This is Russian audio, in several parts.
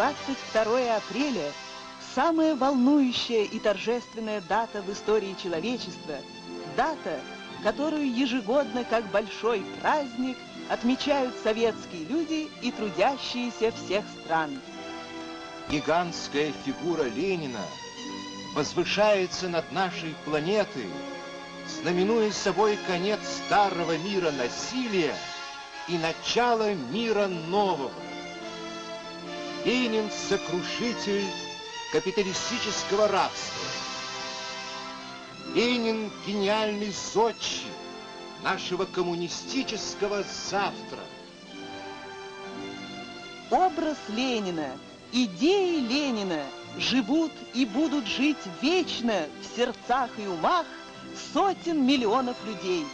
22 апреля – самая волнующая и торжественная дата в истории человечества, дата, которую ежегодно, как большой праздник, отмечают советские люди и трудящиеся всех стран. Гигантская фигура Ленина возвышается над нашей планетой, знаменуя собой конец старого мира насилия и начало мира нового. Ленин – сокрушитель капиталистического рабства. Ленин – гениальный зодчий нашего коммунистического завтра. Образ Ленина, идеи Ленина живут и будут жить вечно в сердцах и умах сотен миллионов людей.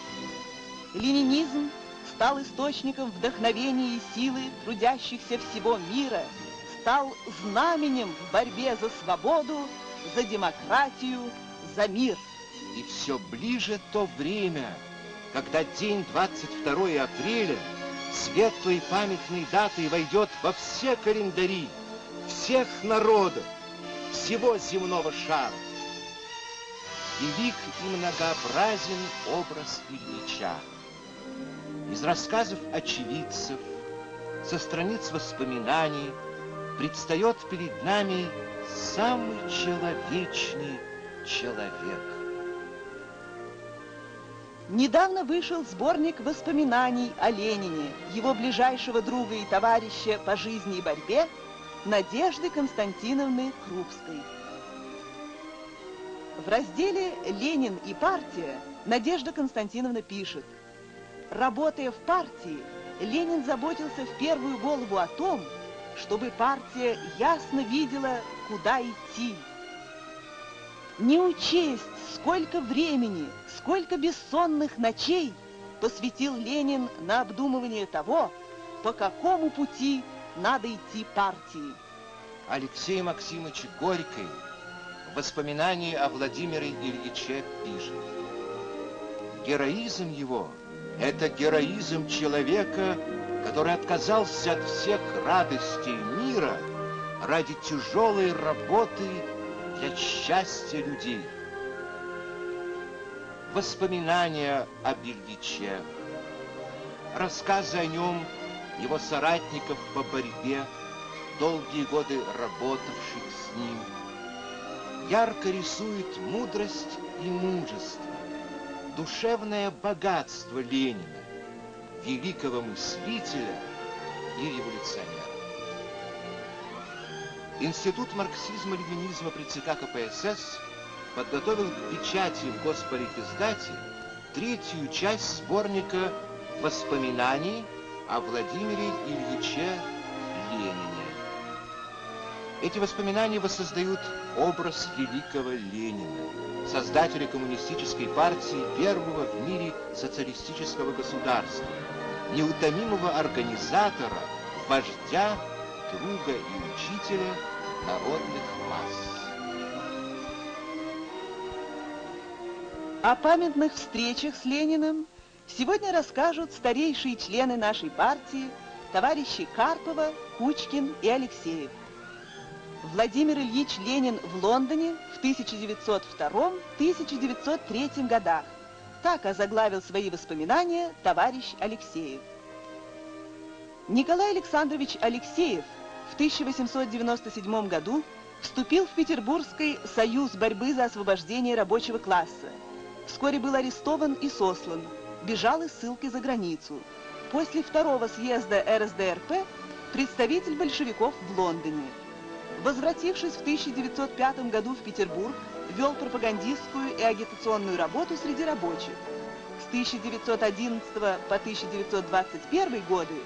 Ленинизм стал источником вдохновения и силы трудящихся всего мира, стал знаменем в борьбе за свободу, за демократию, за мир. И все ближе то время, когда день 22 апреля светлой памятной датой войдет во все календари всех народов, всего земного шара. Велик и многообразен образ Ильича. Из рассказов очевидцев, со страниц воспоминаний предстает перед нами самый человечный человек. Недавно вышел сборник воспоминаний о Ленине, его ближайшего друга и товарища по жизни и борьбе Надежды Константиновны Крупской. В разделе «Ленин и партия» Надежда Константиновна пишет: «Работая в партии, Ленин заботился в первую голову о том, чтобы партия ясно видела, куда идти. Не учесть, сколько времени, сколько бессонных ночей посвятил Ленин на обдумывание того, по какому пути надо идти партии». Алексей Максимович Горький в воспоминании о Владимире Ильиче пишет: «Героизм его – это героизм человека, который отказался от всех радостей мира ради тяжелой работы для счастья людей». Воспоминания об Ильиче, рассказы о нем, его соратников по борьбе, долгие годы работавших с ним, ярко рисуют мудрость и мужество, душевное богатство Ленина, великого мыслителя и революционера. Институт марксизма-ленинизма при ЦК КПСС подготовил к печати в Госполитиздате третью часть сборника воспоминаний о Владимире Ильиче Ленине. Эти воспоминания воссоздают образ великого Ленина, создателя коммунистической партии, первого в мире социалистического государства, неутомимого организатора, вождя, друга и учителя народных масс. О памятных встречах с Лениным сегодня расскажут старейшие члены нашей партии, товарищи Карпова, Кучкин и Алексеев. Владимир Ильич Ленин в Лондоне в 1902-1903 годах. Так озаглавил свои воспоминания товарищ Алексеев. Николай Александрович Алексеев в 1897 году вступил в Петербургский союз борьбы за освобождение рабочего класса. Вскоре был арестован и сослан, бежал из ссылки за границу. После второго съезда РСДРП представитель большевиков в Лондоне. Возвратившись в 1905 году в Петербург, вел пропагандистскую и агитационную работу среди рабочих. С 1911 по 1921 годы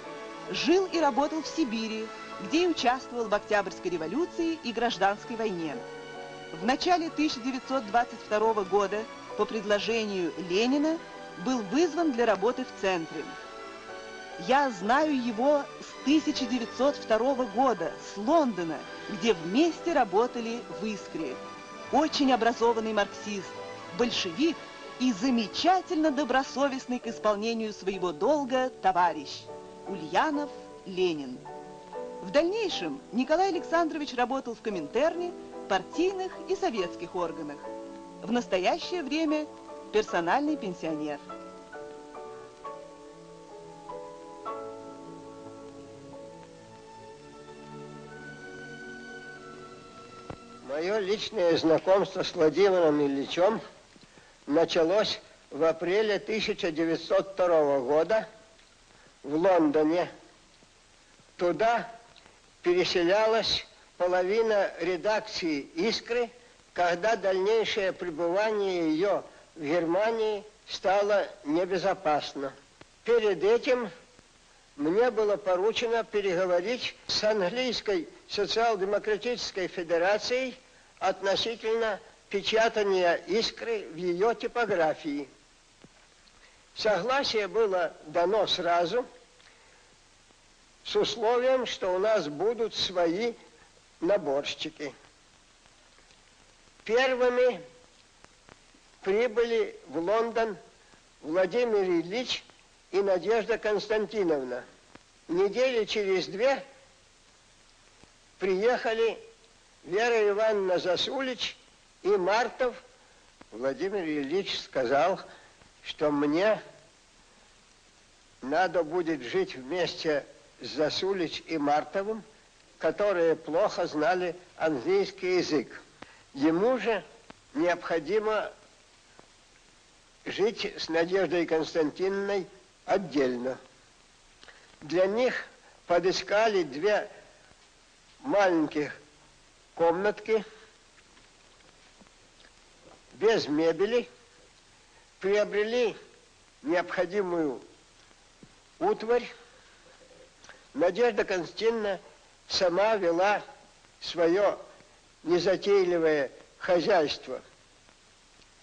жил и работал в Сибири, где и участвовал в Октябрьской революции и Гражданской войне. В начале 1922 года по предложению Ленина был вызван для работы в центре. Я знаю его с 1902 года, с Лондона, где вместе работали в «Искре». Очень образованный марксист, большевик и замечательно добросовестный к исполнению своего долга товарищ Ульянов Ленин. В дальнейшем Николай Александрович работал в Коминтерне, партийных и советских органах. В настоящее время персональный пенсионер. Мое личное знакомство с Владимиром Ильичем началось в апреле 1902 года в Лондоне. Туда переселялась половина редакции «Искры», когда дальнейшее пребывание ее в Германии стало небезопасно. Перед этим мне было поручено переговорить с английской социал-демократической федерацией относительно печатания «Искры» в ее типографии. Согласие было дано сразу, с условием, что у нас будут свои наборщики. Первыми прибыли в Лондон Владимир Ильич и Надежда Константиновна. Недели через две приехали Вера Ивановна Засулич и Мартов. Владимир Ильич сказал, что мне надо будет жить вместе с Засулич и Мартовым, которые плохо знали английский язык. Ему же необходимо жить с Надеждой Константиновной отдельно. Для них подыскали две маленьких комнатки без мебели, приобрели необходимую утварь. Надежда Константиновна сама вела свое незатейливое хозяйство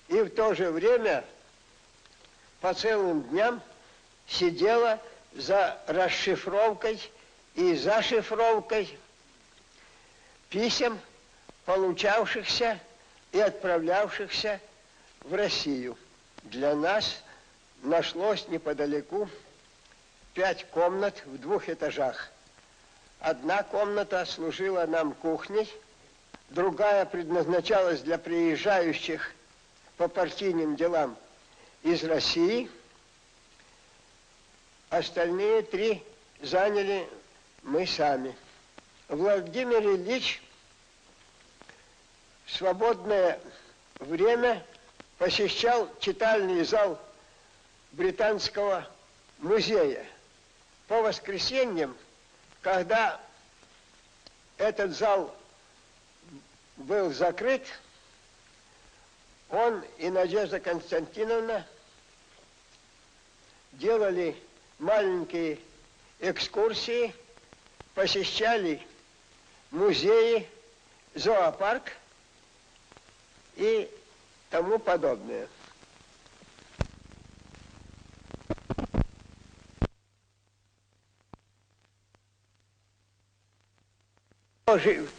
и в то же время по целым дням сидела за расшифровкой и зашифровкой писем, получавшихся и отправлявшихся в Россию. Для нас нашлось неподалеку 5 комнат в 2 этажах. Одна комната служила нам кухней, другая предназначалась для приезжающих по партийным делам из России. Остальные 3 заняли мы сами. Владимир Ильич в свободное время посещал читальный зал Британского музея. По воскресеньям, когда этот зал был закрыт, он и Надежда Константиновна делали маленькие экскурсии, посещали музеи, зоопарк и тому подобное.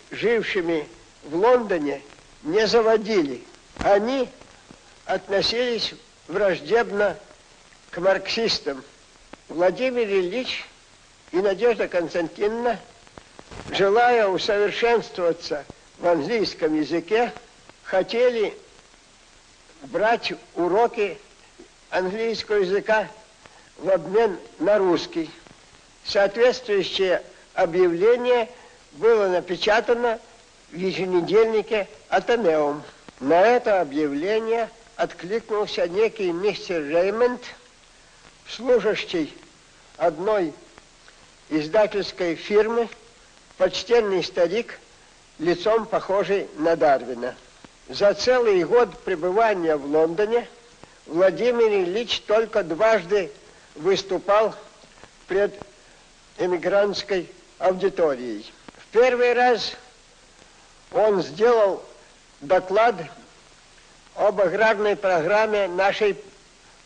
Жившими в Лондоне не заводили. Они относились враждебно к марксистам. Владимир Ильич и Надежда Константиновна, желая усовершенствоваться в английском языке, хотели брать уроки английского языка в обмен на русский. Соответствующее объявление было напечатано в еженедельнике «Атенеум». На это объявление откликнулся некий мистер Реймонд, служащий одной издательской фирмы, почтенный старик, лицом похожий на Дарвина. За целый год пребывания в Лондоне Владимир Ильич только дважды выступал пред эмигрантской аудиторией. В первый раз он сделал доклад об аграрной программе нашей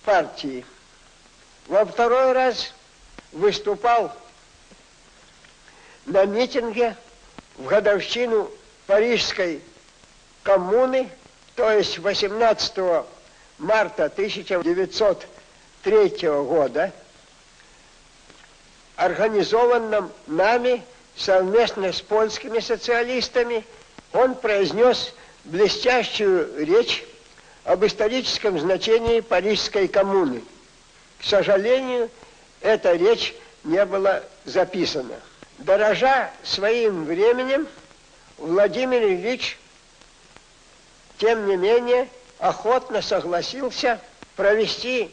партии. Во второй раз выступал на митинге в годовщину Парижской коммуны, то есть 18 марта 1903 года, организованном нами совместно с польскими социалистами он произнес блестящую речь об историческом значении Парижской коммуны. К сожалению, эта речь не была записана. Дорожа своим временем, Владимир Ильич, тем не менее, охотно согласился провести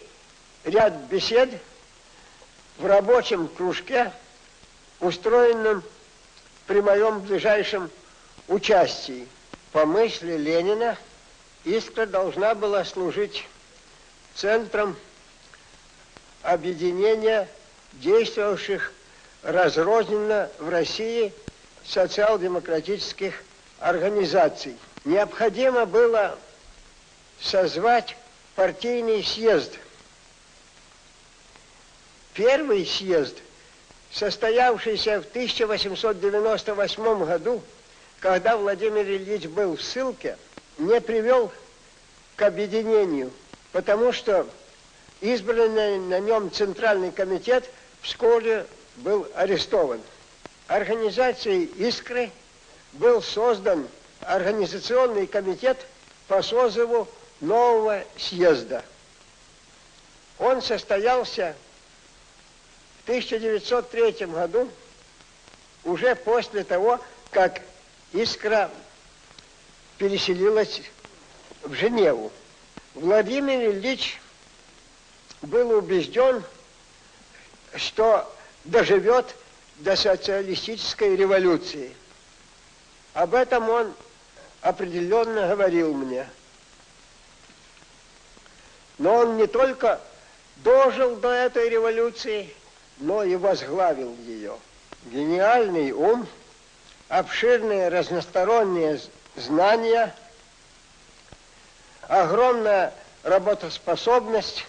ряд бесед в рабочем кружке, устроенном при моем ближайшем участии. По мысли Ленина, «Искра» должна была служить центром объединения действовавших разрозненно в России социал-демократических организаций. Необходимо было созвать партийный съезд. Первый съезд, состоявшийся в 1898 году, когда Владимир Ильич был в ссылке, не привел к объединению, потому что избранный на нем Центральный комитет вскоре был арестован. Организацией «Искры» был создан организационный комитет по созыву нового съезда. Он состоялся в 1903 году, уже после того, как «Искра» переселилась в Женеву. Владимир Ильич был убежден, что доживет до социалистической революции. Об этом он определенно говорил мне. Но он не только дожил до этой революции, но и возглавил ее. Гениальный ум, обширные разносторонние знания, огромная работоспособность,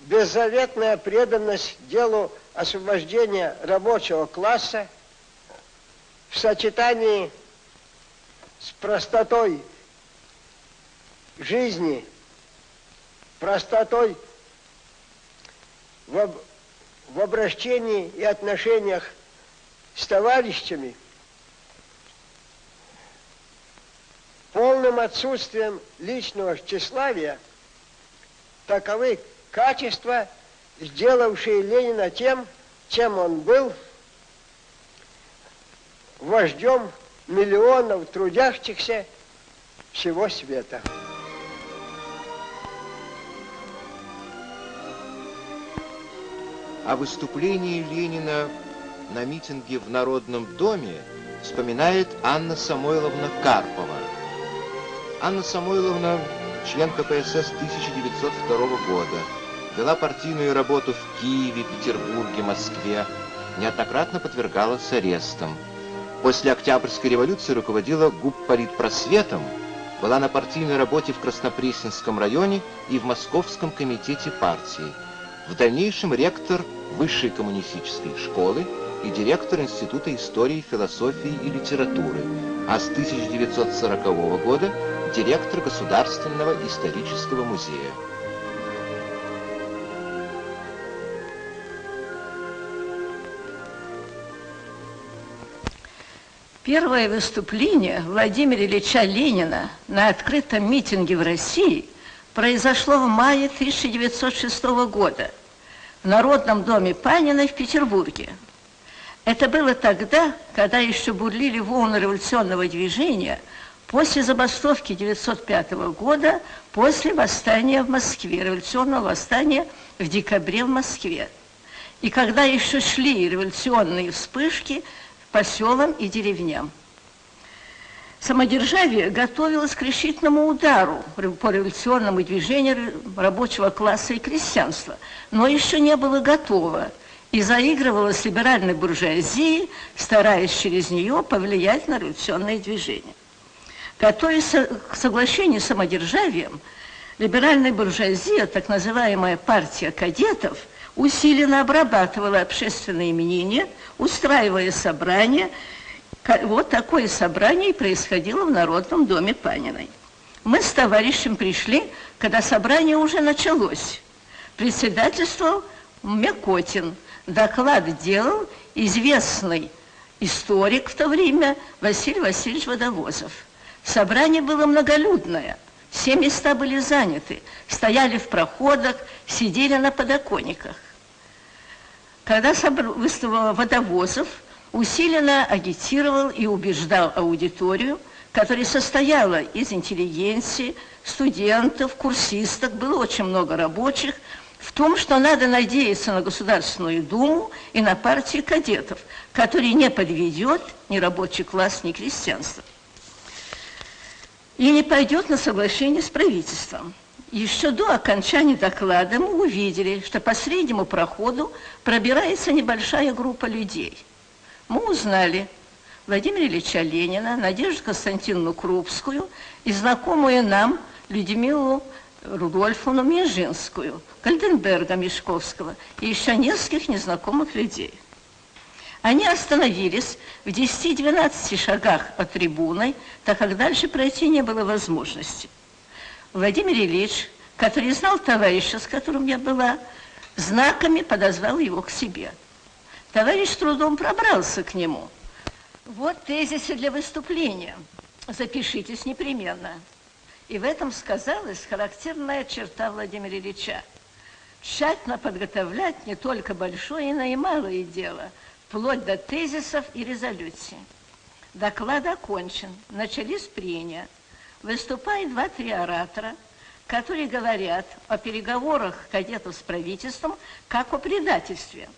беззаветная преданность делу освобождения рабочего класса в сочетании с простотой жизни, простотой в обращении и отношениях с товарищами, полным отсутствием личного тщеславия, таковы качества, сделавшие Ленина тем, чем он был, вождем миллионов трудящихся всего света. О выступлении Ленина на митинге в Народном доме вспоминает Анна Самойловна Карпова. Анна Самойловна – член КПСС 1902 года, вела партийную работу в Киеве, Петербурге, Москве, неоднократно подвергалась арестам. После Октябрьской революции руководила губполитпросветом, была на партийной работе в Краснопресненском районе и в Московском комитете партии. В дальнейшем ректор Высшей коммунистической школы и директор Института истории, философии и литературы, а с 1940 года директор Государственного исторического музея. Первое выступление Владимира Ильича Ленина на открытом митинге в России произошло в мае 1906 года в Народном доме Панина в Петербурге. Это было тогда, когда еще бурлили волны революционного движения после забастовки 1905 года, после восстания в Москве, революционного восстания в декабре в Москве. И когда еще шли революционные вспышки по селам и деревням. Самодержавие готовилось к решительному удару по революционному движению рабочего класса и крестьянства, но еще не было готово и заигрывало с либеральной буржуазией, стараясь через нее повлиять на революционное движение. Готовясь к соглашению с самодержавием, либеральная буржуазия, так называемая партия кадетов, усиленно обрабатывала общественные мнения, устраивая собрания. Вот такое собрание и происходило в Народном доме Паниной. Мы с товарищем пришли, когда собрание уже началось. Председательствовал Мякотин. Доклад делал известный историк в то время Василий Васильевич Водовозов. Собрание было многолюдное, все места были заняты, стояли в проходах, сидели на подоконниках. Когда выступал Водовозов, усиленно агитировал и убеждал аудиторию, которая состояла из интеллигенции, студентов, курсисток, было очень много рабочих, в том, что надо надеяться на Государственную Думу и на партию кадетов, который не подведет ни рабочий класс, ни крестьянство. И не пойдет на соглашение с правительством. Еще до окончания доклада мы увидели, что по среднему проходу пробирается небольшая группа людей. Мы узнали Владимира Ильича Ленина, Надежду Константиновну Крупскую и знакомую нам Людмилу Рудольфовну Минжинскую, Гальденберга Мешковского и еще нескольких незнакомых людей. Они остановились в 10-12 шагах от трибуны, так как дальше пройти не было возможности. Владимир Ильич, который знал товарища, с которым я была, знаками подозвал его к себе. Товарищ с трудом пробрался к нему. Вот тезисы для выступления. Запишитесь непременно. И в этом сказалась характерная черта Владимира Ильича. Тщательно подготовлять не только большое, но и малое дело, вплоть до тезисов и резолюций. Доклад окончен, начались прения. Выступают 2-3 оратора, которые говорят о переговорах кадетов с правительством как о предательстве.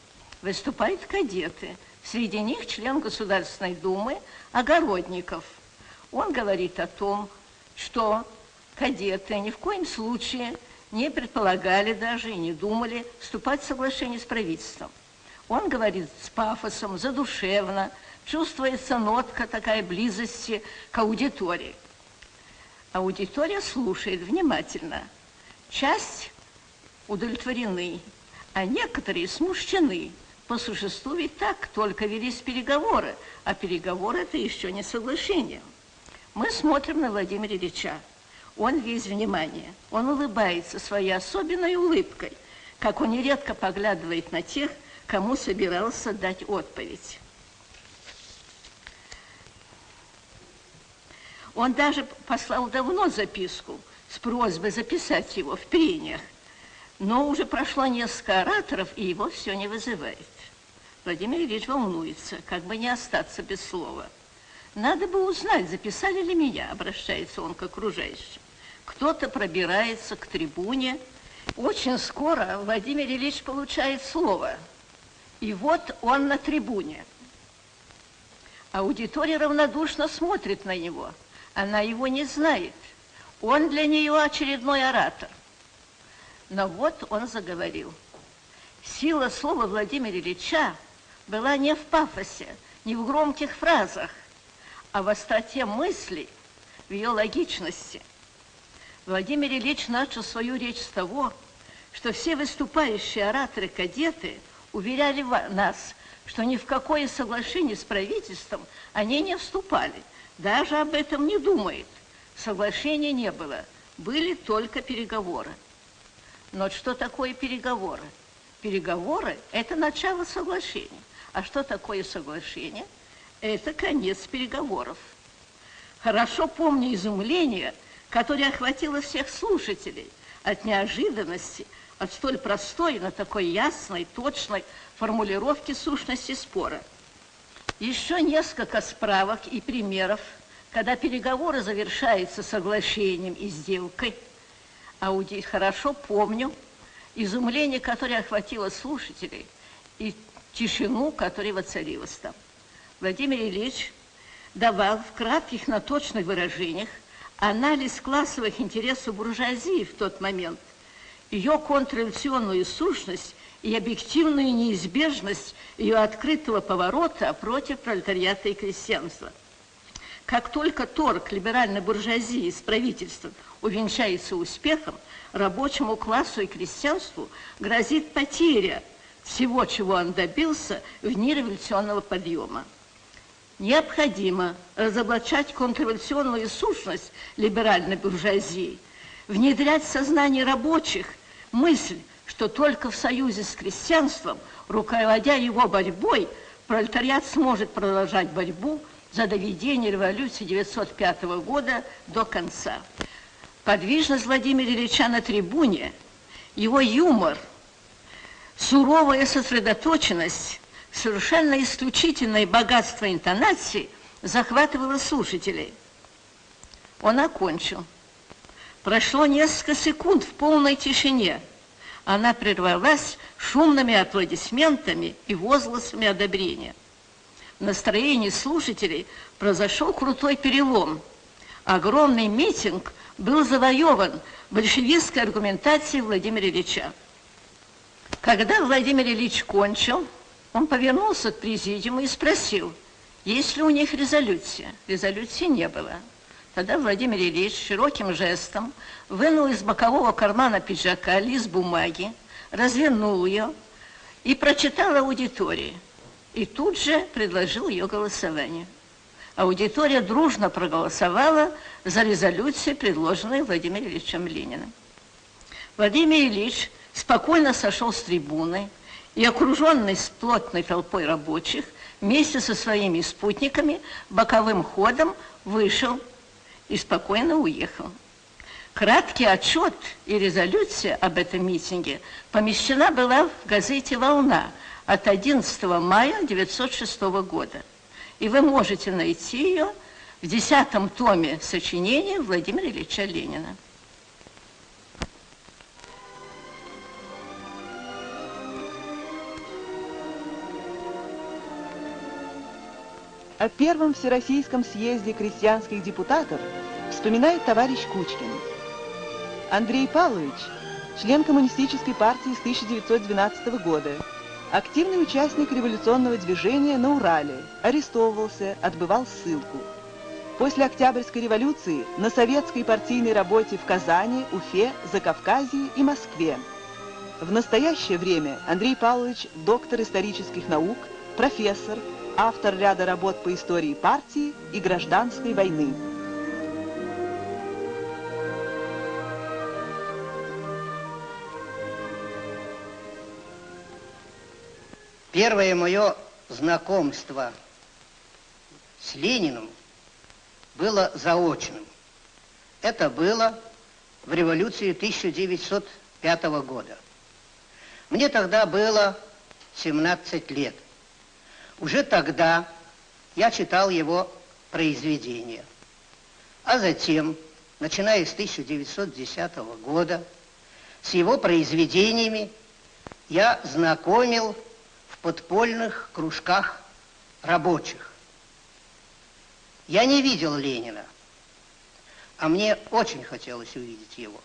Выступают кадеты, среди них член Государственной Думы Огородников. Он говорит о том, что кадеты ни в коем случае не предполагали даже и не думали вступать в соглашение с правительством. Он говорит с пафосом, задушевно, чувствуется нотка такая близости к аудитории. Аудитория слушает внимательно. Часть удовлетворены, а некоторые смущены. По существу ведь так, только велись переговоры, а переговоры – это еще не соглашение. Мы смотрим на Владимира Ильича. Он весь внимание, он улыбается своей особенной улыбкой, как он нередко поглядывает на тех, кому собирался дать отповедь. Он даже послал давно записку с просьбой записать его в прениях, но уже прошло несколько ораторов, и его все не вызывает. Владимир Ильич волнуется, как бы не остаться без слова. «Надо бы узнать, записали ли меня», — обращается он к окружающим. Кто-то пробирается к трибуне. Очень скоро Владимир Ильич получает слово. И вот он на трибуне. Аудитория равнодушно смотрит на него. Она его не знает. Он для нее очередной оратор. Но вот он заговорил. Сила слова Владимира Ильича была не в пафосе, не в громких фразах, а в остроте мыслей, в ее логичности. Владимир Ильич начал свою речь с того, что все выступающие ораторы-кадеты уверяли нас, что ни в какое соглашение с правительством они не вступали, даже об этом не думают. Соглашения не было, были только переговоры. Но что такое переговоры? Переговоры – это начало соглашения. А что такое соглашение? Это конец переговоров. Хорошо помню изумление, которое охватило всех слушателей от неожиданности, от столь простой, но такой ясной, точной формулировки сущности спора. Еще несколько справок и примеров, когда переговоры завершаются соглашением и сделкой. Хорошо помню изумление, которое охватило слушателей, и тишину, которая воцарилась там. Владимир Ильич давал в кратких, но точных выражениях анализ классовых интересов буржуазии в тот момент, ее контрреволюционную сущность и объективную неизбежность ее открытого поворота против пролетариата и крестьянства. Как только торг либеральной буржуазии с правительством увенчается успехом, рабочему классу и крестьянству грозит потеря всего, чего он добился в дни революционного подъема. Необходимо разоблачать контрреволюционную сущность либеральной буржуазии, внедрять в сознание рабочих мысль, что только в союзе с крестьянством, руководя его борьбой, пролетариат сможет продолжать борьбу за доведение революции 1905 года до конца. Подвижность Владимира Ильича на трибуне, его юмор, суровая сосредоточенность, совершенно исключительное богатство интонаций захватывало слушателей. Он окончил. Прошло несколько секунд в полной тишине. Она прервалась шумными аплодисментами и возгласами одобрения. В настроении слушателей произошел крутой перелом. Огромный митинг был завоеван большевистской аргументацией Владимира Ильича. Когда Владимир Ильич кончил, он повернулся к президиуму и спросил, есть ли у них резолюция. Резолюции не было. Тогда Владимир Ильич широким жестом вынул из бокового кармана пиджака лист бумаги, развернул ее и прочитал аудитории. И тут же предложил ее голосованию. Аудитория дружно проголосовала за резолюцию, предложенную Владимиром Ильичем Лениным. Владимир Ильич спокойно сошел с трибуны и, окруженный плотной толпой рабочих, вместе со своими спутниками боковым ходом вышел и спокойно уехал. Краткий отчет и резолюция об этом митинге помещена была в газете «Волна» от 11 мая 1906 года. И вы можете найти ее в 10-м томе сочинений Владимира Ильича Ленина. О Первом Всероссийском съезде крестьянских депутатов вспоминает товарищ Кучкин. Андрей Павлович, член Коммунистической партии с 1912 года, активный участник революционного движения на Урале, арестовывался, отбывал ссылку. После Октябрьской революции на советской партийной работе в Казани, Уфе, Закавказье и Москве. В настоящее время Андрей Павлович – доктор исторических наук, профессор, автор ряда работ по истории партии и гражданской войны. Первое мое знакомство с Лениным было заочным. Это было в революции 1905 года. Мне тогда было 17 лет. Уже тогда я читал его произведения. А затем, начиная с 1910 года, с его произведениями я знакомил в подпольных кружках рабочих. Я не видел Ленина, а мне очень хотелось увидеть его.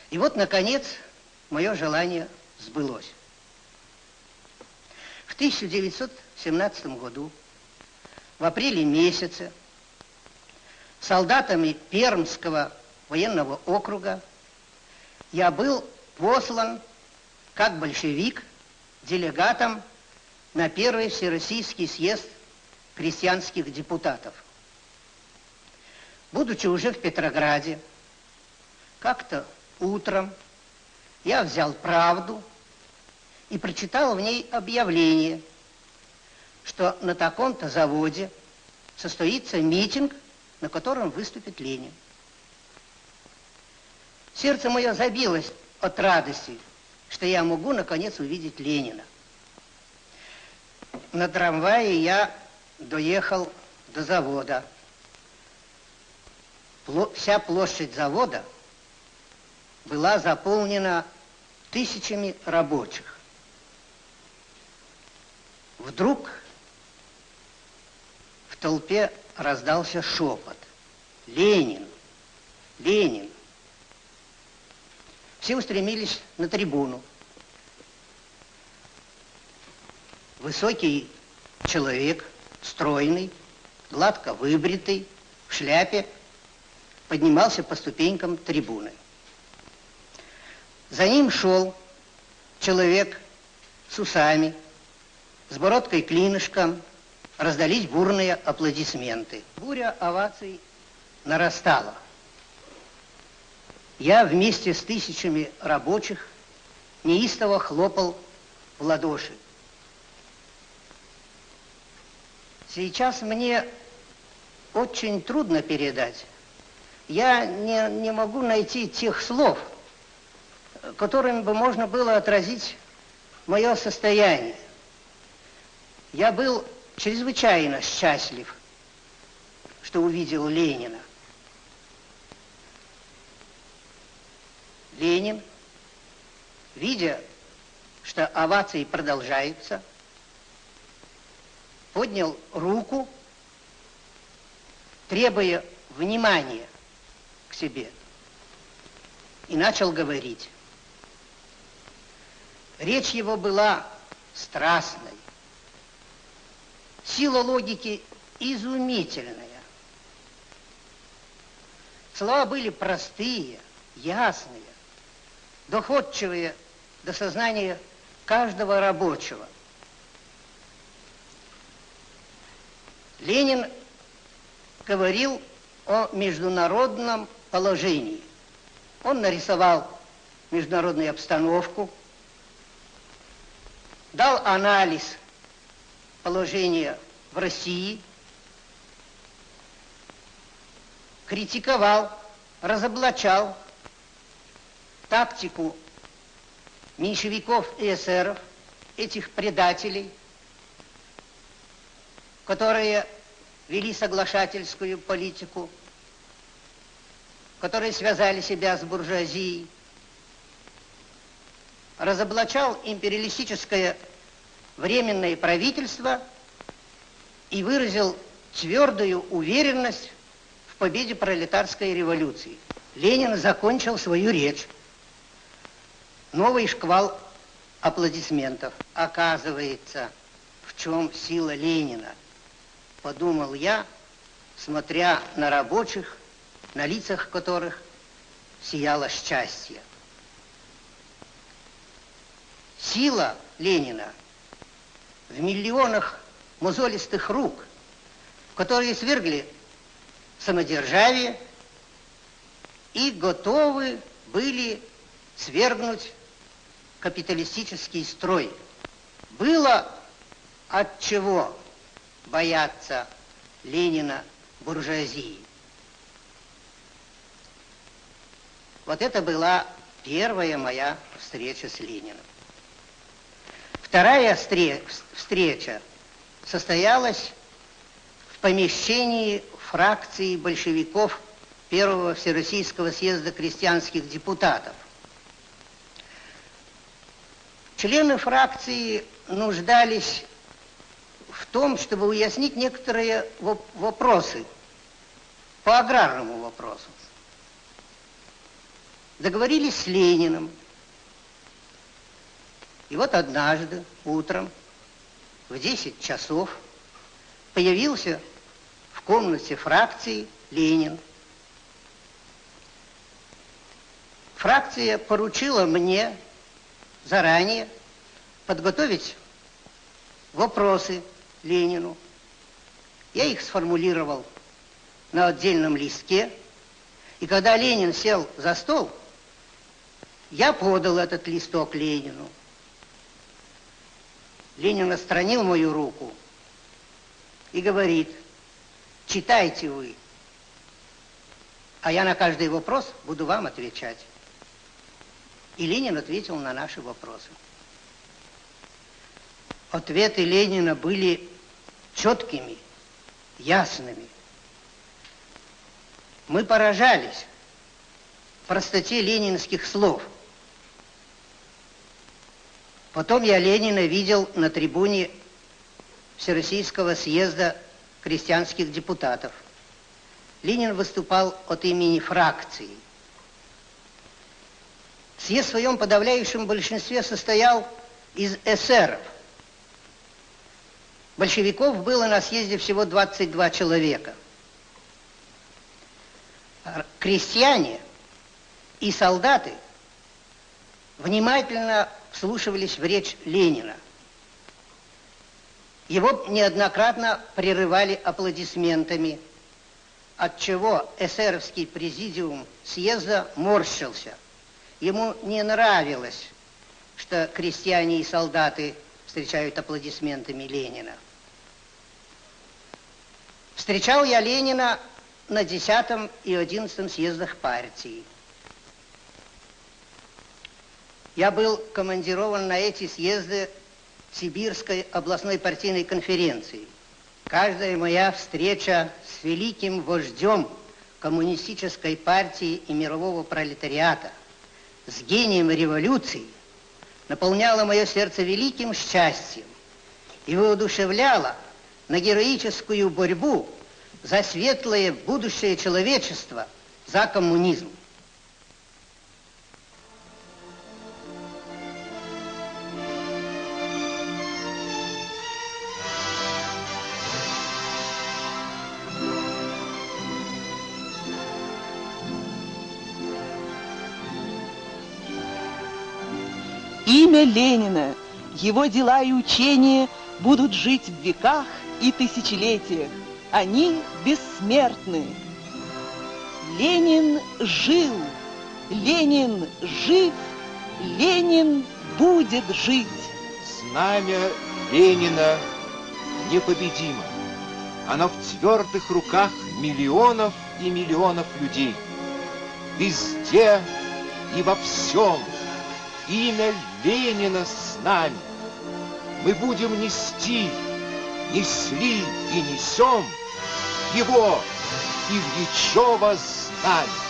И вот, наконец, мое желание сбылось. В 1917 году, в апреле месяце, солдатами Пермского военного округа я был послан как большевик делегатом на Первый Всероссийский съезд крестьянских депутатов. Будучи уже в Петрограде, как-то утром я взял «Правду» и прочитал в ней объявление, что на таком-то заводе состоится митинг, на котором выступит Ленин. Сердце мое забилось от радости, что я могу, наконец, увидеть Ленина. На трамвае я доехал до завода. Вся площадь завода была заполнена тысячами рабочих. Вдруг в толпе раздался шепот: «Ленин! Ленин!» Все устремились на трибуну. Высокий человек, стройный, гладко выбритый, в шляпе, поднимался по ступенькам трибуны. За ним шел человек с усами, с бородкой клинышком. Раздались бурные аплодисменты. Буря оваций нарастала. Я вместе с тысячами рабочих неистово хлопал в ладоши. Сейчас мне очень трудно передать. Я не могу найти тех слов, которыми бы можно было отразить мое состояние. Я был чрезвычайно счастлив, что увидел Ленина. Ленин, видя, что овации продолжаются, поднял руку, требуя внимания к себе, и начал говорить. Речь его была страстной, сила логики изумительная. Слова были простые, ясные, доходчивые до сознания каждого рабочего. Ленин говорил о международном положении. Он нарисовал международную обстановку, дал анализ положения в России, критиковал, разоблачал тактику меньшевиков и эсеров, этих предателей, которые вели соглашательскую политику, которые связали себя с буржуазией, разоблачал империалистическое временное правительство и выразил твердую уверенность в победе пролетарской революции. Ленин закончил свою речь. Новый шквал аплодисментов. Оказывается, в чем сила Ленина, подумал я, смотря на рабочих, на лицах которых сияло счастье. Сила Ленина в миллионах мозолистых рук, которые свергли самодержавие и готовы были свергнуть капиталистический строй. Было от чего бояться Ленина буржуазии. Вот это была первая моя встреча с Лениным. Вторая встреча состоялась в помещении фракции большевиков Первого Всероссийского съезда крестьянских депутатов. Члены фракции нуждались в том, чтобы уяснить некоторые вопросы по аграрному вопросу. Договорились с Лениным. И вот однажды утром в 10 часов появился в комнате фракции Ленин. Фракция поручила мне заранее подготовить вопросы Ленину. Я их сформулировал на отдельном листке. И когда Ленин сел за стол, я подал этот листок Ленину. Ленин отстранил мою руку и говорит: читайте вы, а я на каждый вопрос буду вам отвечать. И Ленин ответил на наши вопросы. Ответы Ленина были четкими, ясными. Мы поражались простоте ленинских слов. Потом я Ленина видел на трибуне Всероссийского съезда крестьянских депутатов. Ленин выступал от имени фракции. Съезд в своем подавляющем большинстве состоял из эсеров. Большевиков было на съезде всего 22 человека. Крестьяне и солдаты внимательно вслушивались в речь Ленина. Его неоднократно прерывали аплодисментами, отчего эсеровский президиум съезда морщился. Ему не нравилось, что крестьяне и солдаты встречают аплодисментами Ленина. Встречал я Ленина на 10 и 11 съездах партии. Я был командирован на эти съезды Сибирской областной партийной конференции. Каждая моя встреча с великим вождем коммунистической партии и мирового пролетариата, с гением революции, наполняла мое сердце великим счастьем и воодушевляла на героическую борьбу за светлое будущее человечества, за коммунизм. Имя Ленина, его дела и учения будут жить в веках и тысячелетиях. Они бессмертны. Ленин жил, Ленин жив, Ленин будет жить. Знамя Ленина непобедимо. Оно в твердых руках миллионов и миллионов людей. Везде и во всем имя Ленина с нами. Мы будем нести, несли и несем его Ильичево знамя.